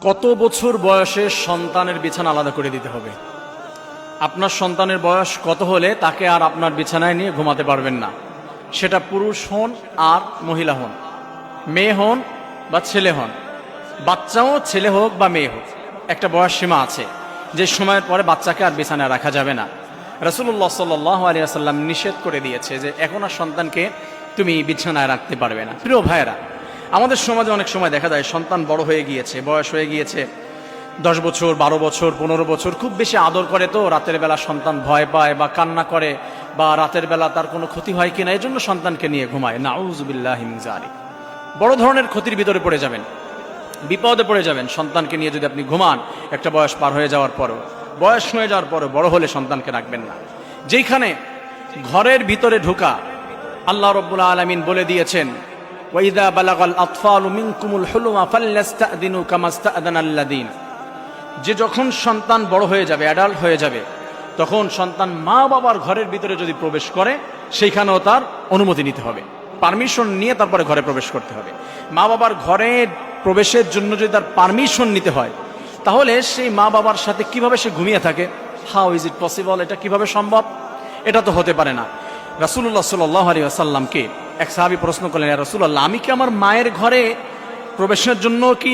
কত বছর বয়সে সন্তানের বিছানা আলাদা করে দিতে হবে? আপনার সন্তানের বয়স কত হলে তাকে আর আপনার বিছানায় নিয়ে ঘুমাতে পারবেন না? সেটা পুরুষ হন আর মহিলা হন, মেয়ে হন বা ছেলে হন, বাচ্চাও ছেলে হোক বা মেয়ে হোক, একটা বয়স সীমা আছে যে সময়ের পরে বাচ্চাকে আর বিছানায় রাখা যাবে না। রাসূলুল্লাহ সাল্লাল্লাহু আলাইহি ওয়াসাল্লাম নিষেধ করে দিয়েছে যে এখন আর সন্তানকে তুমি বিছানায় রাখতে পারবে না। প্রিয় ভাইয়েরা, আমাদের সমাজে অনেক সময় দেখা যায় সন্তান বড় হয়ে গিয়েছে, বয়স হয়ে গিয়েছে 10 বছর, 12 বছর, 15 বছর, খুব বেশি আদর করে তো রাতের বেলা সন্তান ভয় পায় বা কান্না করে বা রাতের বেলা তার কোনো ক্ষতি হয় কিনা এই জন্য সন্তানকে নিয়ে ঘুমায়। নাউযুবিল্লাহি মিন যালিক। বড় ধরনের ক্ষতির ভিতরে পড়ে যাবেন, বিপদে পড়ে যাবেন সন্তানকে নিয়ে যদি আপনি ঘুমান। একটা বয়স পার হয়ে যাওয়ার পরও, বয়স হয়ে যাওয়ার পরও বড় হলে সন্তানকে রাখবেন না। যেখানে ঘরের ভিতরে ঢোকা, আল্লাহ রাব্বুল আলামিন বলে দিয়েছেন, ওয়াইদা বালাগাল আতফালু মিনকুমুল হুলুমা ফাল্যাস্তাদিনু কামাস্তাদানাল্লাযিন, যে যখন সন্তান বড় হয়ে যাবে, অ্যাডাল্ট হয়ে যাবে, তখন সন্তান মা বাবার ঘরের ভিতরে যদি প্রবেশ করে সেইখানেও তার অনুমতি নিতে হবে, পারমিশন নিয়ে তারপরে ঘরে প্রবেশ করতে হবে। মা বাবার ঘরে প্রবেশের জন্য যদি তার পারমিশন নিতে হয়, তাহলে সেই মা বাবার সাথে কিভাবে সে ঘুমিয়ে থাকে? How is it possible? এটা কিভাবে সম্ভব? এটা তো হতে পারে না। রাসূলুল্লাহ সাল্লাল্লাহু আলাইহি ওয়াসাল্লামকে এক সাহাবী প্রশ্ন করলেন, ইয়া রাসূলুল্লাহ, আমি কি আমার মায়ের ঘরে প্রবেশের জন্য কি